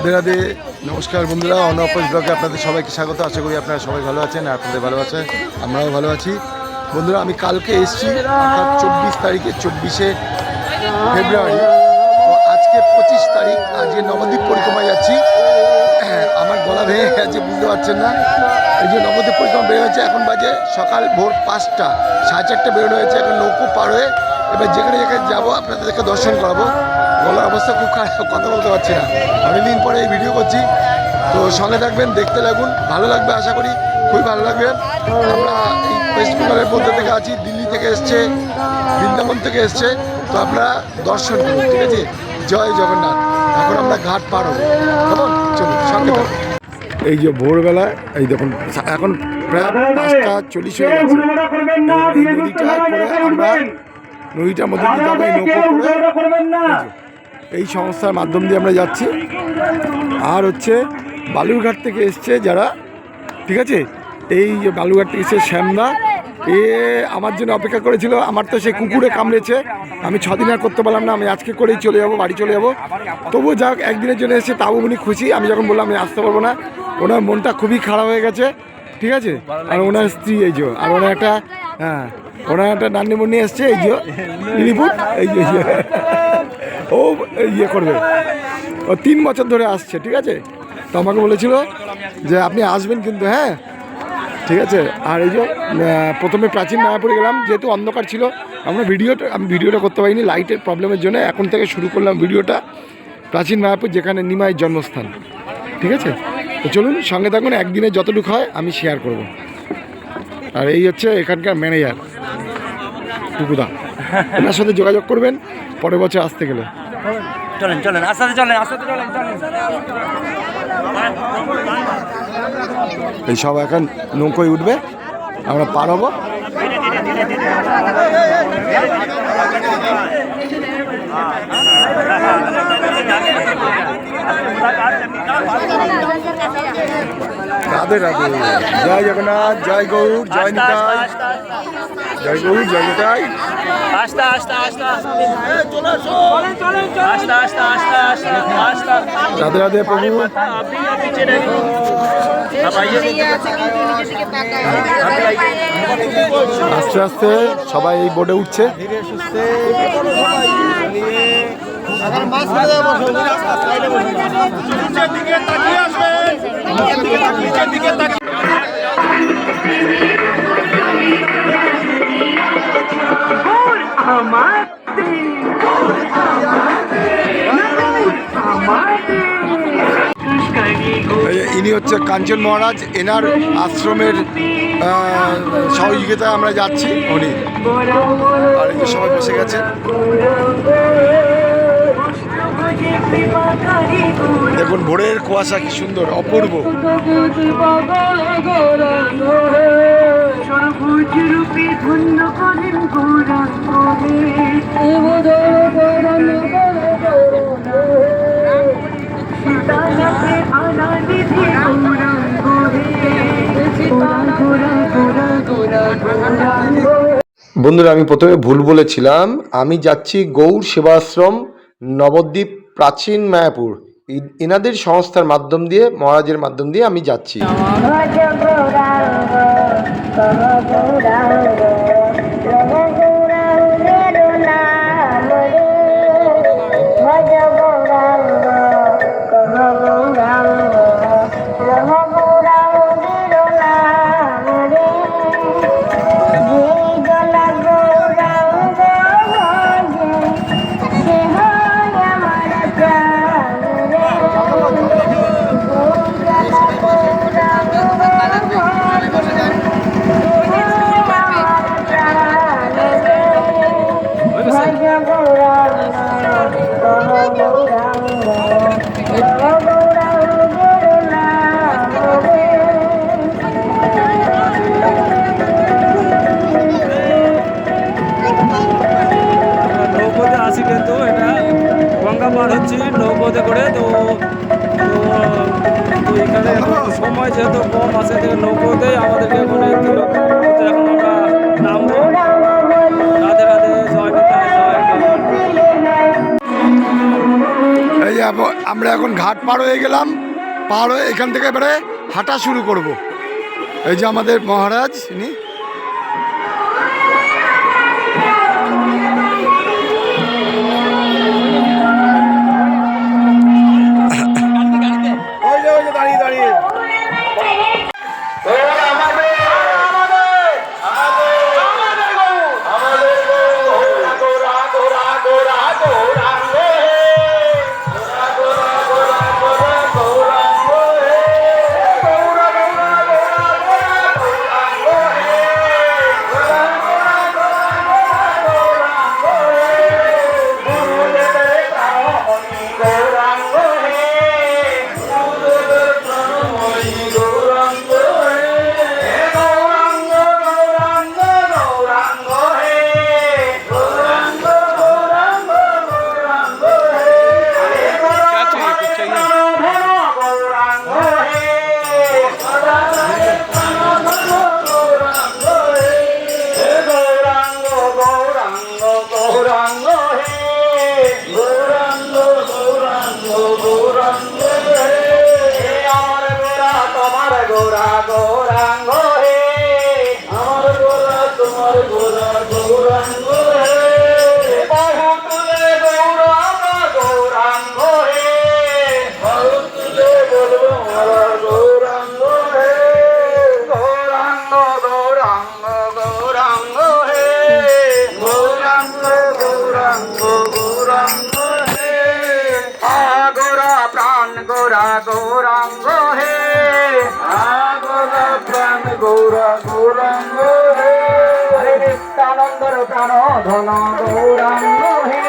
রাধে রাধে, নমস্কার বন্ধুরা। অনপোজ ব্লগে আপনাদের সবাইকে স্বাগত। আশা করি আপনারা সবাই ভালো আছেন, আপনাদের ভালো আছেন, আমরাও ভালো আছি। বন্ধুরা, আমি কালকে এসেছি অর্থাৎ 24 তারিখে, 24শে ফেব্রুয়ারি। তো আজকে 25 তারিখ, আজকে নবদ্বীপ পরিক্রমায় যাচ্ছি। আমার গলা ভেঙে গেছে, বুঝতে পারছেন না। এই যে নবদ্বীপ পরিক্রমা বের হয়েছে, এখন বাজে সকাল ভোর 5টা, 4:30 বেরোনো হয়েছে। এখন নৌকো পার হয়ে এবার যেখানে যেখানে যাবো আপনাদেরকে দর্শন করাবো। গলার অবস্থা খুব খারাপ, কথা বলতে পারছি না। অনেকদিন পরে এই ভিডিও করছি, তো সঙ্গে থাকবেন, দেখতে লাগুন, ভালো লাগবে আশা করি, খুবই ভালো লাগবে। আমরা এই ওয়েস্ট বেঙ্গলের মধ্যে থেকে আছি, দিল্লি থেকে এসছে, বৃন্দাবন থেকে এসছে, তো আপনারা দর্শন করুন, ঠিক আছে? জয় জগন্নাথ। এখন আমরা ঘাট পার হবো, কেমন? চলুন সঙ্গে থাকুন। এই যে ভোরবেলা, এই দেখুন এখন প্রায় 5:40 হয়ে গেছে। নদীটা করে আমরা নদীটার মধ্যে দিয়ে যাবো, নৌকো করে এই সংস্থার মাধ্যম দিয়ে আমরা যাচ্ছি। আর হচ্ছে বালুরঘাট থেকে এসছে যারা, ঠিক আছে, এই যে বালুরঘাট থেকে এসছে শ্যামদা, এ আমার জন্য অপেক্ষা করেছিল। আমার তো সে কুকুরে কামড়েছে, আমি 6 দিন আর করতে পারলাম না। আমি আজকে করেই চলে যাবো, বাড়ি চলে যাবো। তবুও যাক, একদিনের জন্য এসে, তাও উনি খুশি। আমি যখন বললাম আমি আসতে পারবো না, ওনার মনটা খুবই খারাপ হয়ে গেছে, ঠিক আছে। আর ওনার স্ত্রী, এই যে, আর ওনার একটা, হ্যাঁ, ওনার একটা নান্নিমুন্নি এসছে, এই যে লিলিপুট, এই যে ও ইয়ে করবে, ও 3 বছর ধরে আসছে, ঠিক আছে। তো আমাকে বলেছিল যে আপনি আসবেন কিন্তু, হ্যাঁ, ঠিক আছে। আর এই যে প্রথমে প্রাচীন মায়াপুরে গেলাম, যেহেতু অন্ধকার ছিল, আমি ভিডিওটা করতে পারিনি লাইটের প্রবলেমের জন্য। এখন থেকে শুরু করলাম ভিডিওটা প্রাচীন মায়াপুর, যেখানে নিমাইয়ের জন্মস্থান, ঠিক আছে। তো চলুন সঙ্গে থাকুন, একদিনে যতটুকু হয় আমি শেয়ার করব। আর এই হচ্ছে এখানকার ম্যানেজার টুকুদা, ওনার সাথে যোগাযোগ করবেন পরের বছর আসতে গেলে। চলেন চলেন, আস্তে চলেন, আস্তে চলেন, চলেন। এই সব এখন নৌকোয় উঠবে, আমরা পার হবো। রাধে রাধে, জয় জগন্নাথ, জয় গৌর, জয় নিতাই, জয় গৌর, জয় নিতাই। আস্তে আস্তে আস্তে আস্তে আস্তে আস্তে আস্তে। রাধে রাধে প্রভু। আস্তে আস্তে সবাই এই বোটে উঠছে। ইনি হচ্ছে কাঞ্চন মহারাজ, এনার আশ্রমের সহযোগিতায় আমরা যাচ্ছি। উনি আর এই যে সবাই বসে গেছে। দেখুন ভোরের কুয়াশা কি সুন্দর, অপূর্ব। বন্ধুরা, আমি প্রথমে ভুল বলেছিলাম। আমি যাচ্ছি গৌর সেবাশ্রম, নবদ্বীপ, প্রাচীন মায়াপুর, এনাদের সংস্থার মাধ্যম দিয়ে, মহারাজের মাধ্যম দিয়ে আমি যাচ্ছি। নৌকোতে করে, তো এখানে সময় যেহেতু কম আছে, নৌকোতেই আমাদেরকে এখন আমরা নামবো। রাধে রাধে, জয় নিতাই, জয়। এই যে আমরা এখন ঘাট পার হয়ে গেলাম, পার হয়ে এখান থেকে এবারে হাঁটা শুরু করব। এই যে আমাদের মহারাজ ইনি। দাঁড়িয়ে দাঁড়িয়ে গৌরাঙ্গ হে গোরা প্রাণ গৌরা গৌরাঙ্গ হে হরে নিত্যানন্দর প্রাণ ধন গৌরাঙ্গ হে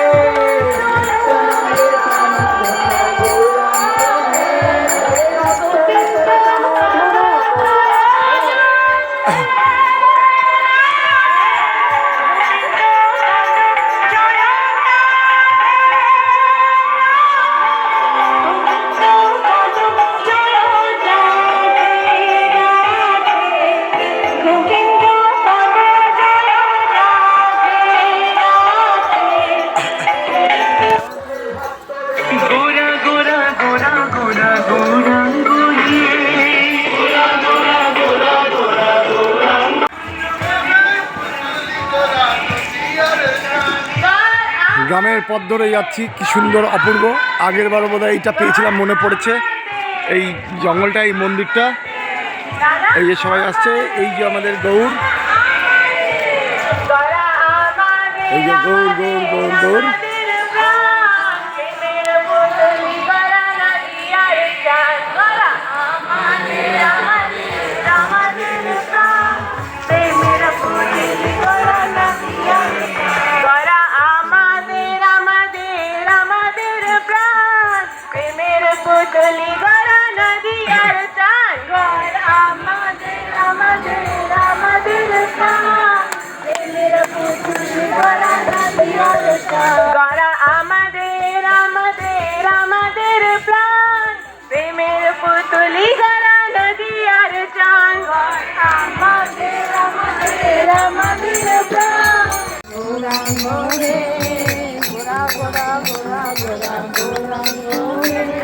গ্রামের পথ ধরে যাচ্ছি, কি সুন্দর অপূর্ব। আগের বারও বোধহয় এইটা পেয়েছিলাম, মনে পড়েছে। এই জঙ্গলটা, এই মন্দিরটা, এই যে সবাই আসছে। এই যে আমাদের গৌর, এই যে গৌর গৌর গৌর গৌর। গড়া আমাদের আমাদের আমাদের প্রাণ প্রেমের পুতুলি গড়া নদী আর চান আমাদের আমাদের আমাদের প্রাণ গৌরাঙ্গ হে গোরা গোরা গোরা গোরা গৌরাঙ্গ হে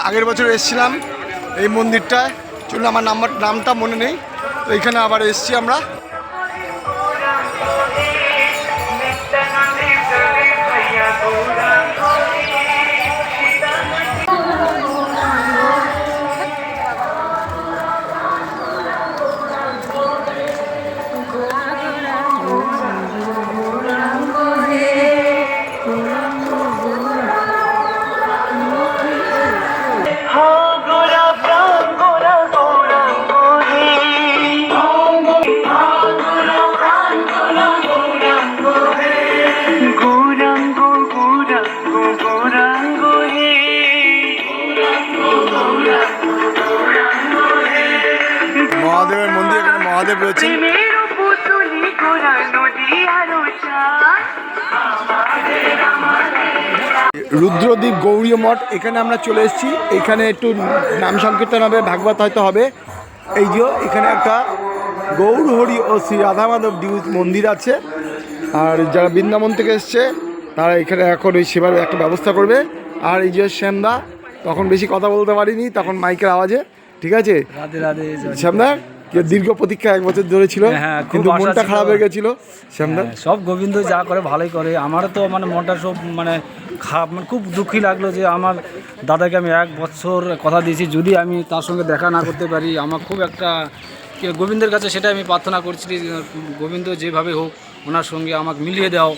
আগের বছর এসেছিলাম এই মন্দিরটা, চলুন আমার নামটা মনে নেই, তো এখানে আবার এসেছি আমরা। গোরা প্রাণ গোরা রুদ্রদ্বীপ গৌরীয় মঠ, এখানে আমরা চলে এসেছি। এখানে একটু নাম সংকীর্তন হবে, ভাগবত হয়তো হবে। এই যে এখানে একটা গৌরহরি ও শ্রী রাধা মাধব ডিউজ মন্দির আছে। আর যারা বৃন্দাবন থেকে এসছে তারা এখানে এখন ওই সেবার একটা ব্যবস্থা করবে। আর এই যে শ্যামদা, তখন বেশি কথা বলতে পারিনি, তখন মাইকের আওয়াজে, ঠিক আছে। রাধে রাধে। শ্যামদা যে দীর্ঘ প্রতীক্ষা 1 বছর ধরে ছিল, হ্যাঁ, খুব কিন্তু আশা মনটা ছিল। খারাপ হয়ে গেছিল শ্যামদা। সব গোবিন্দ যা করে ভালোই করে। আমারও তো মানে মনটা সব মানে খারাপ, মানে খুব দুঃখী লাগলো যে আমার দাদাকে আমি 1 বছর কথা দিয়েছি, যদি আমি তার সঙ্গে দেখা না করতে পারি আমার খুব একটা গোবিন্দের কাছে সেটা আমি প্রার্থনা করছি যে গোবিন্দ যেভাবে হোক ওনার সঙ্গে আমাকে মিলিয়ে দাও।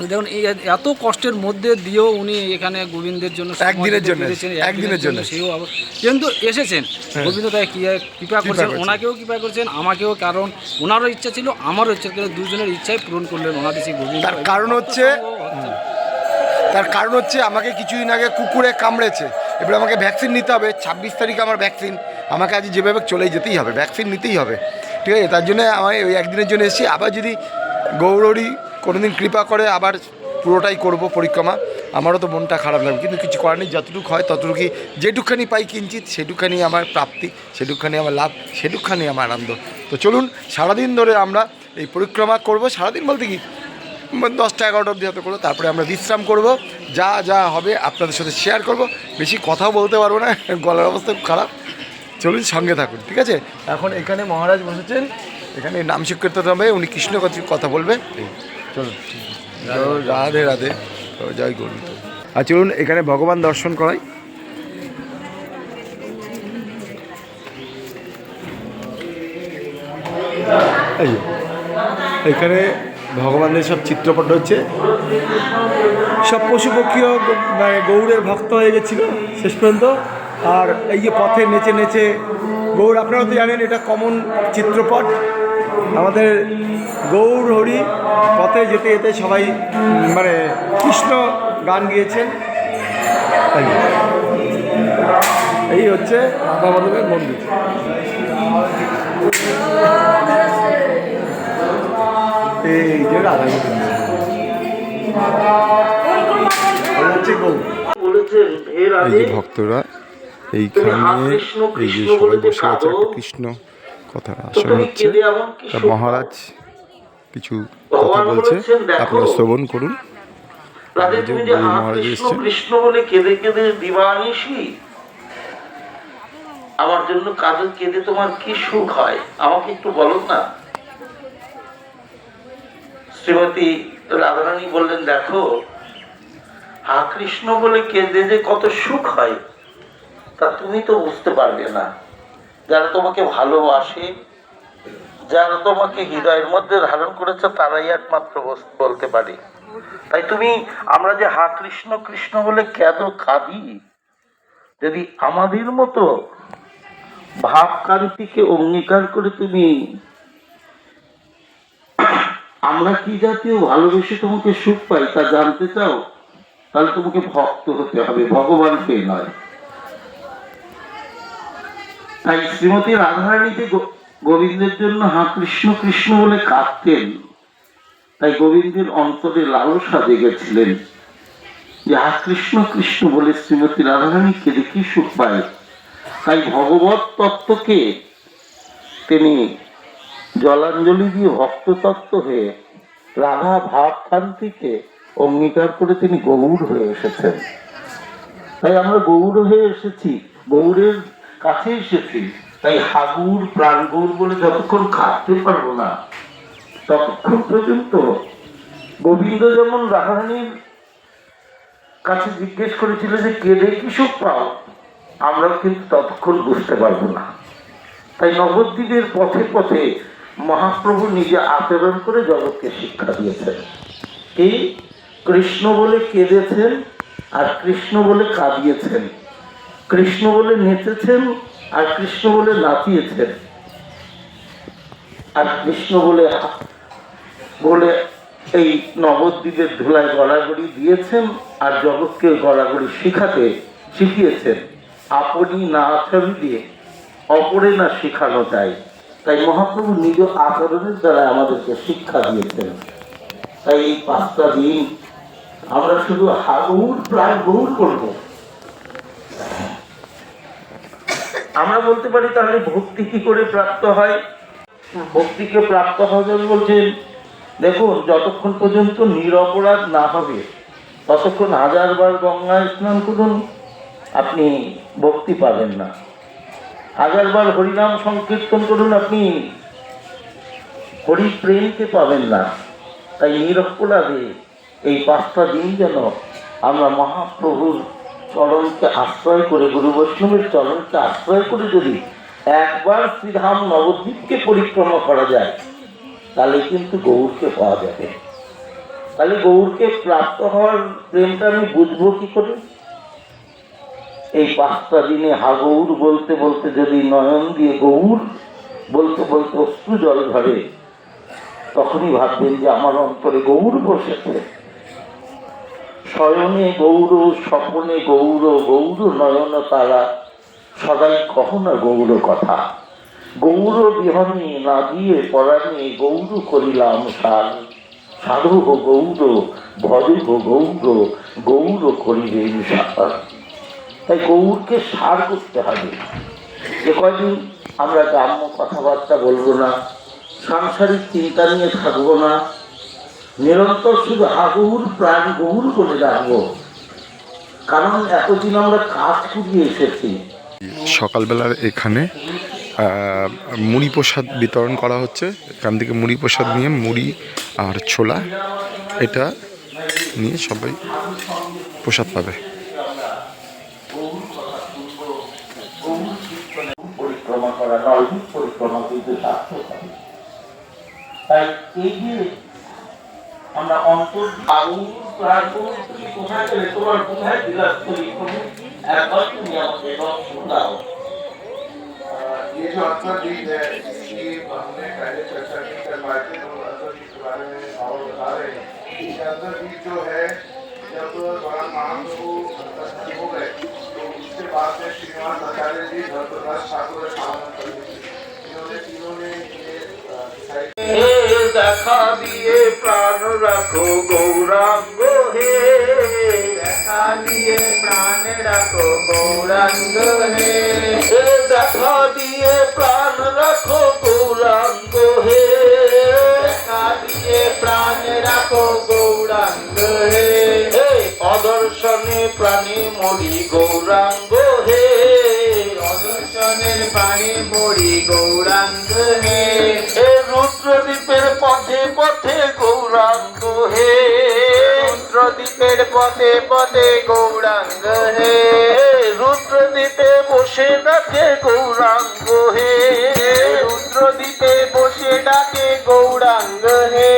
দেখুন এই এত কষ্টের মধ্যে দিয়েও উনি এখানে গোবিন্দের জন্য একদিনের জন্য, পেরেছেন, একদিনের জন্য সেও কিন্তু এসেছেন। গোবিন্দ তাই কৃপা করছেন, ওনাকেও কৃপা করছেন, আমাকেও। কারণ ওনারও ইচ্ছা ছিল, আমারও ইচ্ছা ছিল, দুজনের ইচ্ছাই পূরণ করলেন ওনাদের সেই গোবিন্দ। তার কারণ হচ্ছে আমাকে কিছুদিন আগে কুকুরে কামড়েছে। এবার আমাকে ভ্যাকসিন নিতে হবে। 26 তারিখে আমার ভ্যাকসিন, আমাকে আজ যেভাবে চলেই যেতেই হবে, ভ্যাকসিন নিতেই হবে, ঠিক আছে। তার জন্য আমি ওই একদিনের জন্য এসেছি। আবার যদি গৌরহরি কোনোদিন কৃপা করে আবার পুরোটাই করব পরিক্রমা। আমারও তো মনটা খারাপ লাগবে, কিন্তু কিছু করার নেই। যতটুকু হয় ততটুকুই, যেটুকখানি পাই কিঞ্চিত, সেটুকখানি আমার প্রাপ্তি, সেটুকখানি আমার লাভ, সেটুকখানি আমার আনন্দ। তো চলুন, সারাদিন ধরে আমরা এই পরিক্রমা করব। সারাদিন বলতে কি 10টা 11টা অবধি হতে করবো, তারপরে আমরা বিশ্রাম করব। যা যা হবে আপনাদের সাথে শেয়ার করব। বেশি কথাও বলতে পারবো না, গলার অবস্থা খুব খারাপ। চলুন, সঙ্গে থাকুন, ঠিক আছে। এখন এখানে মহারাজ বসেছেন, এখানে নাম সংকীর্তন হবে, উনি কৃষ্ণ কথা বলবেন। চলুন, রাধে রাধে, জয় গোবিন্দ। আর চলুন এখানে ভগবান দর্শন করাই। এখানে ভগবানের সব চিত্রপট হচ্ছে। সব পশু পক্ষীও মানে গৌড়ের ভক্ত হয়ে গেছিলো শেষ পর্যন্ত। আর এই যে পথে নেচে নেচে গৌড়, আপনারা তো জানেন এটা কমন চিত্রপট। আমাদের গৌরহরি পথে যেতে যেতে সবাই মানে কৃষ্ণ গান গিয়েছেন। এই হচ্ছে রাধা মাধবের মন্দির। এই যে রাধা গোবিন্দ হচ্ছে গৌর। এই যে ভক্তরা এইখানে, এই যে সবাই বসে আছে, একটা কৃষ্ণ কথা আসন হচ্ছে। মহারাজ কিছু কথা বলছে, আপনারা শ্রবণ করুন। মহারাজ এসছেন। কৃষ্ণ বলে কেঁদে কেঁদে দিবানিশি আমার জন্য কাজল কেঁদে তোমার কি সুখ হয়, আমাকে একটু বলো না। শ্রীমতী রাধারানী বললেন, দেখো হা কৃষ্ণ বলে কেঁদে যে কত সুখ হয় তা তুমি তো বুঝতে পারবে না। যারা তোমাকে ভালোবাসে, যারা তোমাকে হৃদয়ের মধ্যে ধারণ করেছে, তারাই একমাত্র বলতে পারে। তাই তুমি, আমরা যে হা কৃষ্ণ কৃষ্ণ বলে কেন কাঁদি, যদি আমাদের মতো ভাবকান্তিকে অঙ্গীকার করে তুমি আমরা কি জাতীয় ভালোবেসে তোমাকে সুখ পাই তা জানতে চাও, তাহলে তোমাকে ভক্ত হতে হবে, ভগবানকে নয়। তাই শ্রীমতী রাধারানীতে গোবিন্দের জন্য হা কৃষ্ণ কৃষ্ণ বলে কাঁদতেন। তাই গোবিন্দের অন্তরে লালসা জেগেছিলেন যে হা কৃষ্ণ কৃষ্ণ বলে শ্রীমতী রাধারানী কেঁদে কি সুখ পায়। তাই ভগবত তত্ত্বকে তিনি জলাঞ্জলি দিয়ে ভক্ত তত্ত্ব হয়ে রাধা ভাবকান্তিকে অঙ্গীকার করে তিনি গৌর হয়ে এসেছেন। তাই আমরা গৌর হয়ে এসেছি, গৌরের কাছে এসেছি। তাই হাগুর প্রাণ গৌর বলে যতক্ষণ কাঁদতে পারবো না, ততক্ষণ পর্যন্ত গোবিন্দ যেমন রাধারানীর কাছে জিজ্ঞেস করেছিল যে কেঁদে কি সুখ পাও, আমরাও কিন্তু ততক্ষণ বুঝতে পারবো না। তাই নবদ্বীপের পথে পথে মহাপ্রভু নিজে আচরণ করে জগৎকে শিক্ষা দিয়েছেন। এই কৃষ্ণ বলে কেঁদেছেন আর কৃষ্ণ বলে কাঁদিয়েছেন, কৃষ্ণ বলে নেচেছেন আর কৃষ্ণ বলে নাচিয়েছেন, আর কৃষ্ণ বলে বলে এই নবদ্বীপের ধুলায় গড়াগড়ি দিয়েছেন আর জগৎকে গড়াগড়ি শিখিয়েছেন। আপনি না আচরণ দিয়ে অপরে না শেখানো যায়। তাই মহাপ্রভু নিজ আচরণের দ্বারা আমাদেরকে শিক্ষা দিয়েছেন। তাই এই 5টা দিন আমরা শুধু গৌর প্রাণ গৌর করবো। আমরা বলতে পারি তাহলে ভক্তি কি করে প্রাপ্ত হয়? ভক্তিকে প্রাপ্ত হবেন বলছেন, দেখুন যতক্ষণ পর্যন্ত নিরপরাধ না হবে ততক্ষণ 1000 বার গঙ্গায় স্নান করুন, আপনি ভক্তি পাবেন না। 1000 বার হরিনাম সংকীর্তন করুন, আপনি হরি প্রেমকে পাবেন না। তাই নিরপরাধে এই 5টা দিন যেন আমরা মহাপ্রভুর চরণকে আশ্রয় করে, গুরু বৈষ্ণবের চরণকে আশ্রয় করে যদি একবার শ্রীধাম নবদ্বীপকে পরিক্রমা করা যায় তাহলে কিন্তু গৌরকে পাওয়া যাবে। তাহলে গৌরকে প্রাপ্ত হওয়ার প্রেমটা আমি বুঝবো কি করে? এই 5টা দিনে গৌর বলতে বলতে যদি নয়ন দিয়ে গৌর বলতে বলতে অশ্রু জল ধরে, তখনই ভাববেন যে আমার অন্তরে গৌর বসেছে। শয়নে গৌর, স্বপনে গৌর, গৌর নয়ন তারা, সদাই কহ না গৌর কথা। গৌর বিহনে না দিয়ে পরাণে গৌর করিলাম সার, সাধু হো গৌর, ভজু হো গৌর, গৌর করিবেন সার। তাই গৌরকে সার করতে হবে। যে কয়দিন আমরা গ্রাম্য কথাবার্তা বলবো না, সাংসারিক চিন্তা নিয়ে থাকবো না, নিরন্তর শুধু গৌর প্রাণ গৌর করে রাখবো। কারণ এতদিন আমরা কাজ করিয়ে এসেছি। সকালবেলার এখানে মুড়ি প্রসাদ বিতরণ করা হচ্ছে। এখান থেকে মুড়ি প্রসাদ নিয়ে মুড়ি আর ছোলা এটা নিয়ে সবাই প্রসাদ পাবে। পরিক্রমা করা নলদ্বীপ পরিক্রমা কিন্তু সার্থক হবে। তাই এই যে আমরা অন্তর কোথায় গেলে তোমার কোথায় বিলাস করি, একবার তুমি আমাকে দর্শন দাও। ये जो अथवा गीत है इसकी हमने पहले चर्चा नहीं कर पाए थे, तो अथवा गीत के बारे में बाबा बता रहे हैं। ये अथवा गीत जो है जब भगवान महाप्रभु अंतर्धान हो गए तो उसके बाद में श्रीनिवास आचार्य जी धर्मदास ठाकुर इन्होंने तीनों ने ये দেখা দিয়ে প্রাণ রাখো গৌরাঙ্গ হে, দেখা দিয়ে প্রাণ রাখো গৌরাঙ্গ হে, দেখা দিয়ে প্রাণ রাখো গৌরাঙ্গ হে, দেখা দিয়ে প্রাণ রাখো গৌরাঙ্গ হে, অদর্শনে প্রাণী মরি গৌরাঙ্গ হে, অদর্শনের প্রাণী মরি গৌরাঙ্গ হে, রুদ্রদ্বীপের পথে পথে গৌরাঙ্গ হে, রুদ্রদ্বীপের পথে পথে গৌরাঙ্গ হে, রুদ্রদ্বীপে বসে ডাকে গৌরাঙ্গ হে, রুদ্রদ্বীপে বসে ডাকে গৌরাঙ্গ হে,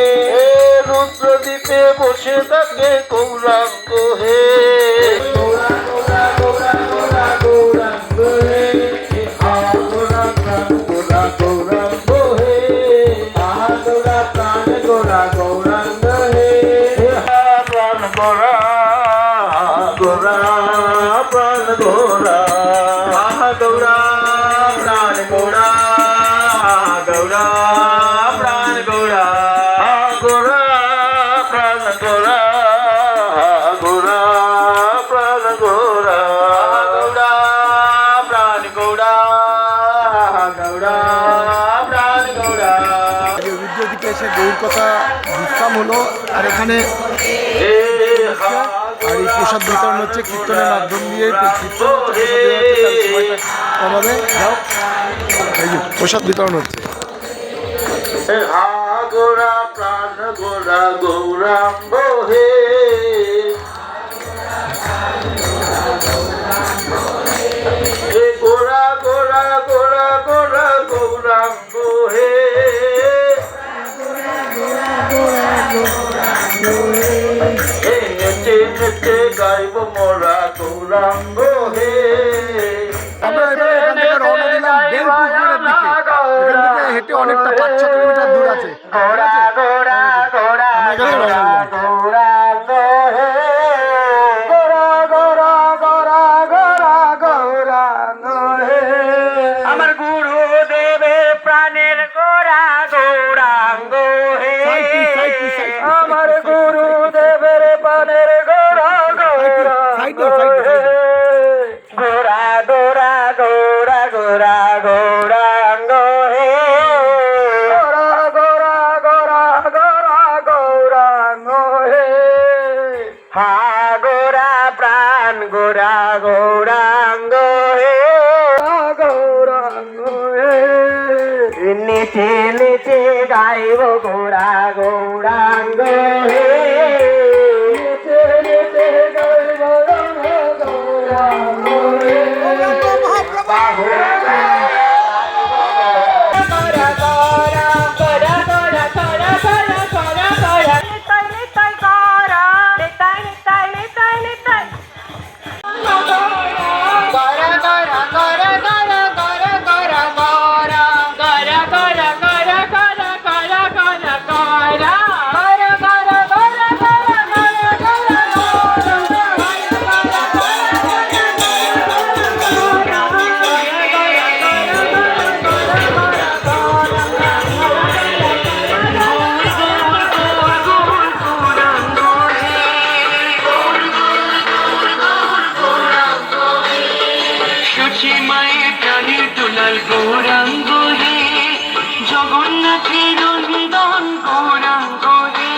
রুদ্রদ্বীপে বসে ডাকে গৌরাঙ্গ হে, গৌরাঙ্গ হে, রুদ্রদ্বীপে এসে গৌর কথা বিশ্রাম হলো। আর এখানে আর এই প্রসাদ বিতরণ হচ্ছে কীর্তনের মাধ্যম দিয়ে, কীর্তন হচ্ছে, প্রসাদ দেওয়া হচ্ছে, তাহলে সময়টা কমাবে। যাও, এই যে প্রসাদ বিতরণ হচ্ছে। গোরা প্রাণ গোরা গৌরাঙ্গ হে, গোরা গোরা গোরা গোরা গৌরাঙ্গ হে, নেচে নেচে গাইব মোরা গৌরাঙ্গ হে। আমরা এবারে এখান থেকে রওনা দিলাম বেলপুকুরের দিকে। এখান থেকে হেঁটে অনেকটা 5-6 কিলোমিটার দূর আছে। আমরা এখানে রওনা দিলাম। আমার গুরুদেবের প্রাণের গোরা গৌরাঙ্গ হে, আমার গুরুদেবের প্রাণের হা গোরা প্রাণ গোরা গৌরাঙ্গ হে গৌরাঙ্গ হে নেচে নেচে গাইব গোরা গৌরাঙ্গ হে নেচে নেচে গাইব গৌরাঙ্গ হে গৌরাঙ্গ হে জগন্নাথের নিদান গৌরাঙ্গ হে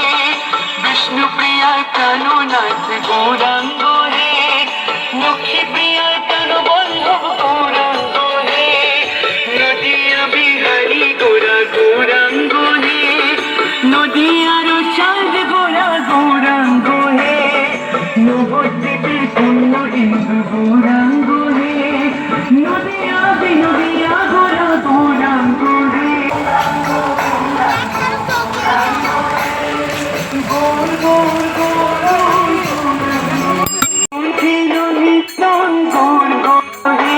বিষ্ণু প্রিয়ার প্রাণনাথ গৌরাঙ্গ হে লক্ষ্মী প্রিয়ার প্রাণ বল্লভ গৌরাঙ্গ হে নদিয়া বিহারী গোরা গৌরাঙ্গ হে নদিয়ার চাঁদ গোরা গৌরাঙ্গ হে নবদ্বীপের পূর্ণ ইন্দু গৌরাঙ্গ হে নদিয়া বিনদিয়া গোরা গৌরাঙ্গ হে গৌর গৌর গৌর নিত্যন গৌর গৌর হে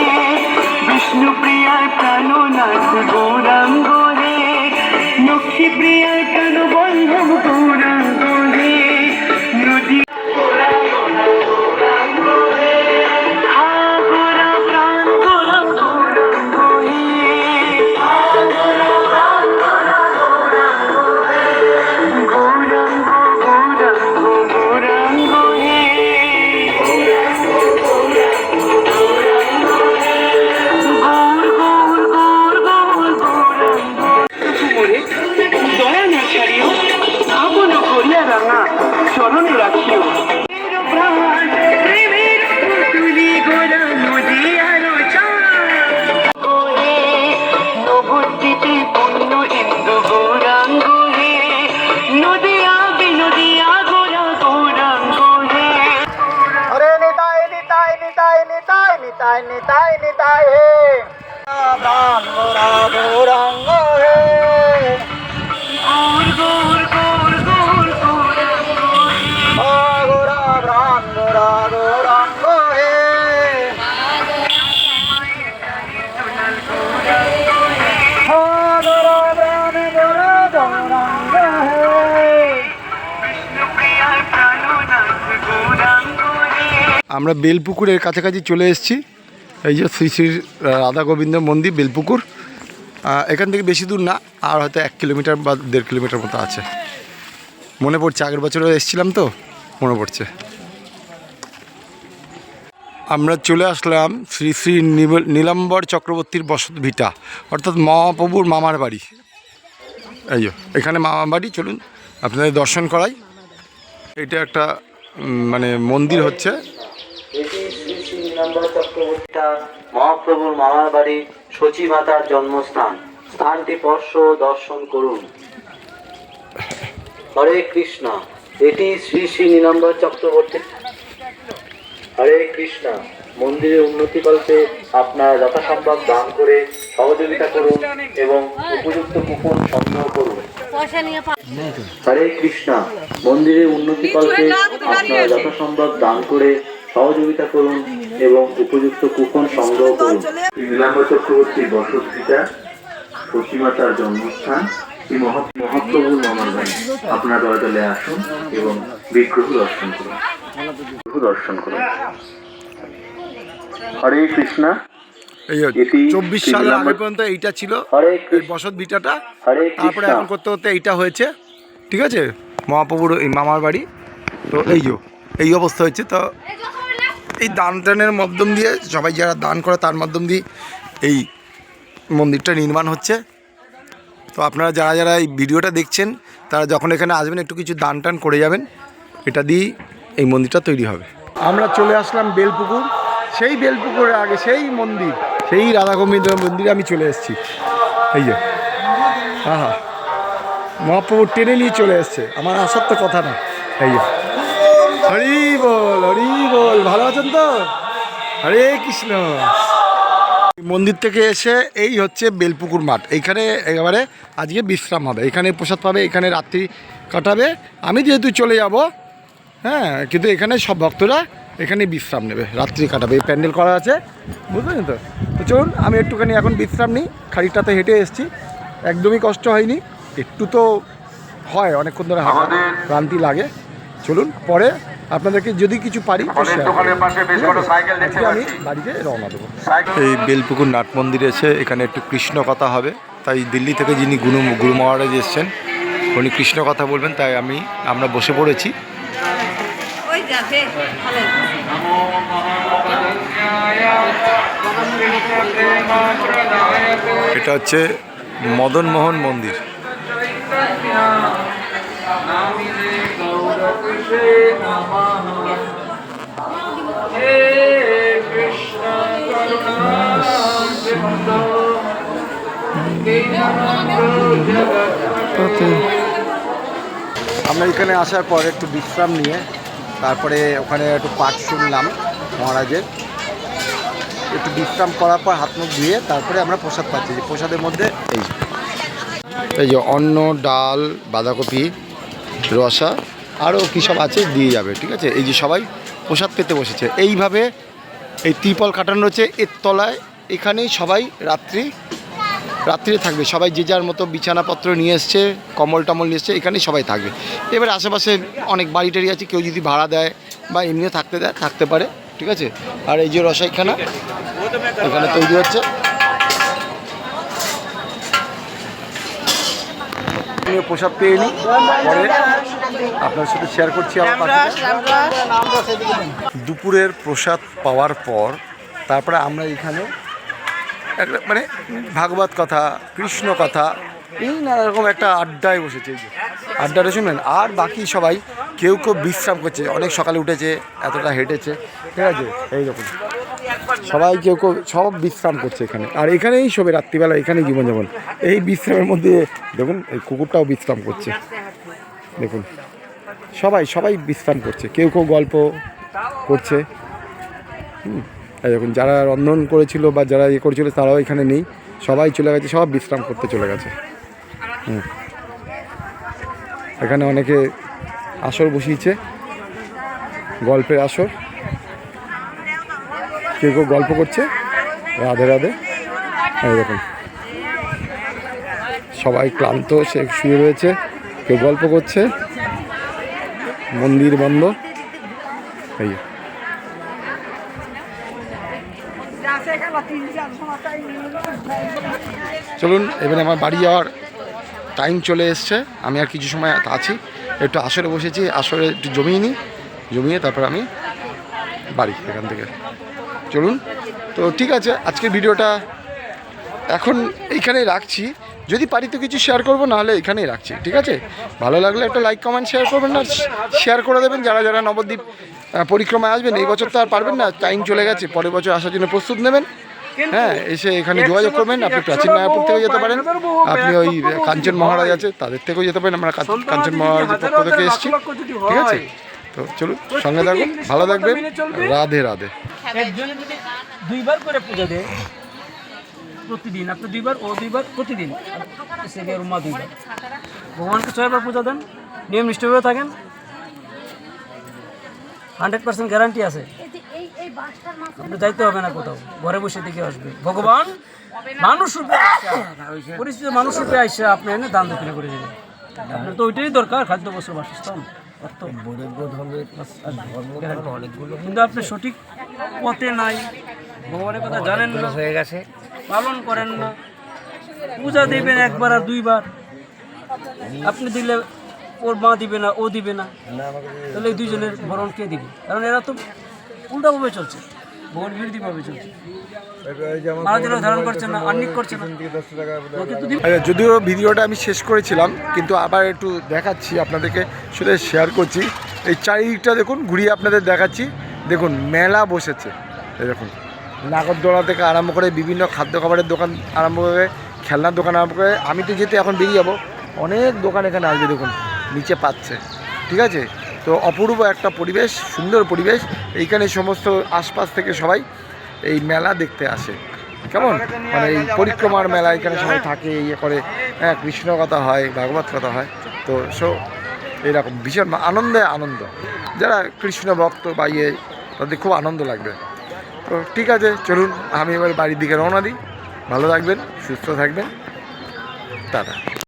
বিষ্ণু প্রিয়ার প্রাণনাথ গৌরাঙ্গ হে লক্ষ্মী প্রিয়ার প্রাণ বল্লভ গৌরাঙ্গ হে নদী চরণে রাখিও নবদ্বীপে পূর্ণ ইন্দু গৌরাঙ্গ হে নদিয়া বিনদিয়া গোরা গৌরাঙ্গ হে হরে নিতাই নিতাই নিতাই নিতাই নিতাই নিতাই নিতাই হে প্রাণ গোরা গৌরাঙ্গ হে গৌর গৌর গৌর গৌর গৌরাঙ্গ গোরা প্রাণ গোরা গৌরাঙ্গ হে গোরা প্রাণ গোরা গৌরাঙ্গ হে প্রিয়ার প্রাণনাথ গৌরাঙ্গ হে আমরা বেলপুকুরের কাছাকাছি চলে এসেছি। এই যে শ্রী শ্রী রাধা গোবিন্দ মন্দির বেলপুকুর, এখান থেকে বেশি দূর না, আর হয়তো 1 কিলোমিটার বা 1.5 কিলোমিটার মতো আছে। মনে পড়ছে, আগের বছরও এসেছিলাম তো মনে পড়ছে। আমরা চলে আসলাম শ্রী শ্রী নীলাম্বর চক্রবর্তীর বসত ভিটা, অর্থাৎ মহাপ্রভুর মামার বাড়ি। এই যে এখানে মামার বাড়ি, চলুন আপনাদের দর্শন করাই। এটা একটা মানে মন্দির হচ্ছে। এটি শ্রী শ্রী নীলাম্বর চক্রবর্তী মহাপ্রভুর মামার বাড়ি, সচী মাতার জন্মস্থান। স্থানটি স্পর্শ দর্শন করুন। হরে কৃষ্ণ। এটি শ্রী শ্রী নীলাম্বর চক্রবর্তী। হরে কৃষ্ণ। মন্দিরের উন্নতিকল্পে আপনারা যথাসম্ভব দান করে সহযোগিতা করুন এবং উপযুক্ত কুপন সংগ্রহ করুন। হরে কৃষ্ণ। মন্দিরের উন্নতিকল্পে আপনারা যথাসম্ভব দান করে সহযোগিতা করুন এবং উপযুক্ত কুপন সংগ্রহ করুন। নীলাম্বর চক্রবর্তীর বসতভিটা, সতীমাতার জন্মস্থান, এই মহাপ্রভুর মামার বাড়ি। আপনারা দলে দলে আসুন এবং বিগ্রহ দর্শন করুন। হরে কৃষ্ণ। এই এটি 24 সালের আগে পর্যন্ত এইটা ছিল হরে এই কৃষ্ণ। বসত ভিটাটা, হরে তারপরে কৃষ্ণ। এখন করতে করতে এইটা হয়েছে। ঠিক আছে, মহাপ্রভুর এই মামার বাড়ি। তো এই অবস্থা হয়েছে। তো এই দান টানের মাধ্যম দিয়ে, সবাই যারা দান করে তার মাধ্যম দিয়ে এই মন্দিরটা নির্মাণ হচ্ছে। তো আপনারা যারা যারা এই ভিডিওটা দেখছেন, তারা যখন এখানে আসবেন একটু কিছু দান টান করে যাবেন। এটা দিয়েই এই মন্দিরটা তৈরি হবে। আমরা চলে আসলাম বেলপুকুর, সেই বেলপুকুরের আগে সেই মন্দির, সেই রাধা গোবিন্দ মন্দিরে আমি চলে এসেছি। এই যে হ্যাঁ, মহাপ্রভু টেনে নিয়ে চলে এসছে, আমার আসার তো কথা না। এই যে হরি বল, হরি বল, ভালো আছেন তো? হরে কৃষ্ণ। মন্দির থেকে এসে এই হচ্ছে বেলপুকুর মাঠ, এইখানে একেবারে আজকে বিশ্রাম হবে, এখানে প্রসাদ পাবে, এখানে রাত্রি কাটাবে। আমি যেহেতু চলে যাব, হ্যাঁ, কিন্তু এখানে সব ভক্তরা এখানে বিশ্রাম নেবে, রাত্রি কাটাবে। এই প্যান্ডেল করা আছে, বুঝলেন তো? তো চলুন আমি একটুখানি এখন বিশ্রাম নিই। খানিকটাতে হেঁটে এসেছি, একদমই কষ্ট হয়নি। একটু তো হয়, অনেকক্ষণ ধরে হাঁটা, ক্লান্তি লাগে। চলুন পরে আপনাদেরকে যদি কিছু পারি আমি বাড়িতে রওনা দেবো। এই বেলপুকুর নাট মন্দিরে এসে এখানে একটু কৃষ্ণ কথা হবে, তাই দিল্লি থেকে যিনি গুরু মহারাজ এসছেন উনি কৃষ্ণ কথা বলবেন, তাই আমরা বসে পড়েছি। এটা হচ্ছে মদন মোহন মন্দির। আমরা এখানে আসার পর একটু বিশ্রাম নিয়ে তারপরে ওখানে একটু পাঠ শুনলাম মহারাজের। একটু বিশ্রাম করার পর হাত মুখ ধুয়ে তারপরে আমরা প্রসাদ পাচ্ছি। যে প্রসাদের মধ্যে এই যে অন্ন, ডাল, বাঁধাকপি, রসা, আরও কী সব আছে দিয়ে যাবে, ঠিক আছে? এই যে সবাই প্রসাদ পেতে বসেছে। এইভাবে এই ত্রিপল কাটানো রয়েছে এর তলায়, এখানেই সবাই রাত্রিরে থাকবে। সবাই যে যার মতো বিছানাপত্র নিয়ে এসছে, কম্বল টম্বল নিয়ে এসছে, এখানেই সবাই থাকবে। এবার আশেপাশে অনেক বাড়ি টাড়ি আছে, কেউ যদি ভাড়া দেয় বা এমনিও থাকতে দেয় থাকতে পারে, ঠিক আছে? আর এই যে রসাইখানা এখানে তৈরি হচ্ছে। প্রসাদ পেয়ে নিই, পরে আপনার সাথে শেয়ার করছি। দুপুরের প্রসাদ পাওয়ার পর তারপরে আমরা এখানে একটা মানে ভাগবত কথা, কৃষ্ণ কথা, এই নানা রকম একটা আড্ডায় বসেছে। এই যে আড্ডাটা শুনবেন। আর বাকি সবাই কেউ বিশ্রাম করছে, অনেক সকালে উঠেছে, এতটা হেঁটেছে, ঠিক আছে? এইরকম সবাই কেউ সব বিশ্রাম করছে এখানে। আর এখানেই শোবে রাত্রিবেলা, এখানেই জীবনযাপন। এই বিশ্রামের মধ্যে দেখুন এই কুকুরটাও বিশ্রাম করছে, দেখুন সবাই বিশ্রাম করছে, কেউ গল্প করছে। এই দেখুন যারা রন্ধন করেছিল বা যারা করেছিল তারাও এখানে নেই, সবাই চলে গেছে, সব বিশ্রাম করতে চলে গেছে। এখানে অনেকে আসর বসিয়েছে, গল্পের আসর, কেউ গল্প করছে, রাধে রাধে। এই দেখুন সবাই ক্লান্ত, সে শুয়ে রয়েছে, কেউ গল্প করছে, মন্দির বন্ধ। এই চলুন এবারে আমার বাড়ি যাওয়ার টাইম চলে এসছে। আমি আর কিছু সময় আছি, একটু আসরে বসেছি, আসরে একটু জমিয়ে তারপর আমি বাড়ি এখান থেকে। চলুন, তো ঠিক আছে, আজকের ভিডিওটা এখন এইখানেই রাখছি। যদি পারি তো কিছু শেয়ার করবো, নাহলে এখানেই রাখছি, ঠিক আছে? ভালো লাগলে একটা লাইক কমেন্ট শেয়ার করবেন, না শেয়ার করে দেবেন যারা যারা নবদ্বীপ পরিক্রমায় আসবেন। এই বছর তো আর পারবেন না, টাইম চলে গেছে, পরের বছর আসার জন্য প্রস্তুত নেবেন। হ্যাঁ, এসে এখানে যোগাযোগ করবেন। আপনি প্রাচীন মায়াপুর থেকেও যেতে পারেন, আপনি ওই কাঞ্চন মহারাজ আছে তাদের থেকেও যেতে পারেন। আমরা কাঞ্চন মহারাজের পক্ষ থেকে এসেছি, ঠিক আছে? তো চলুন, সঙ্গে থাকুন, ভালো থাকবেন, রাধে রাধে। দুইবার করে পূজা দেয় প্রতিদিন, আপনি দুইবার, ও দুইবার, প্রতিদিন মা দুইবার। ভগবানকে 6 বার পূজা দেন, নিয়ম নিষ্ঠভাবে থাকেন, 100% গ্যারান্টি আছে। আপনি যাইতে হবে না কোথাও, ঘরে বসে থেকে আসবে। ভগবান মানুষ রূপে পরিস্থিতি, মানুষ রূপে আসছে, আপনি এনে দান দক্ষিণা করে দেবেন। আপনার তো ওইটাই দরকার, খাদ্য বস্ত্র বাসস্থান, কিন্তু আপনি সঠিক পথে নাই, ভগবানের কথা জানেন না, হয়ে গেছে, পালন করেন না। পূজা দেবেন একবার আর দুইবার, আপনি দিলে ওর মা দিবে না, ও দিবে না, তাহলে এই দুইজনের ভরণ কে দিবে? কারণ এরা তো উল্টাভাবে চলছে, ভগবান বিরোধীভাবে চলছে, ধারণ করছে না, আর্নিক করছে না। যদিও ভিডিওটা আমি শেষ করেছিলাম, কিন্তু আবার একটু দেখাচ্ছি আপনাদেরকে, শুধু শেয়ার করছি। এই চারিদিকটা দেখুন, ঘুরিয়ে আপনাদের দেখাচ্ছি। দেখুন মেলা বসেছে, এই দেখুন নাগরদোলা থেকে আরম্ভ করে বিভিন্ন খাদ্য খাবারের দোকান আরম্ভ করে খেলনার দোকান আরম্ভ করে, আমি তো যেতে এখন বেরিয়ে যাবো, অনেক দোকান এখানে আসবে দেখুন নিচে পাচ্ছে, ঠিক আছে। তো অপূর্ব একটা পরিবেশ, সুন্দর পরিবেশ। এইখানে সমস্ত আশপাশ থেকে সবাই এই মেলা দেখতে আসে, কেমন মানে এই পরিক্রমার মেলা, এখানে সবাই থাকে, ইয়ে করে, হ্যাঁ, কৃষ্ণ কথা হয়, ভাগবত কথা হয়। তো এরকম ভীষণ আনন্দ, যারা কৃষ্ণ ভক্ত বা ইয়ে, তাদের খুব আনন্দ লাগবে। তো ঠিক আছে, চলুন আমি এবার বাড়ির দিকে রওনা দিই। ভালো থাকবেন, সুস্থ থাকবেন, টাটা।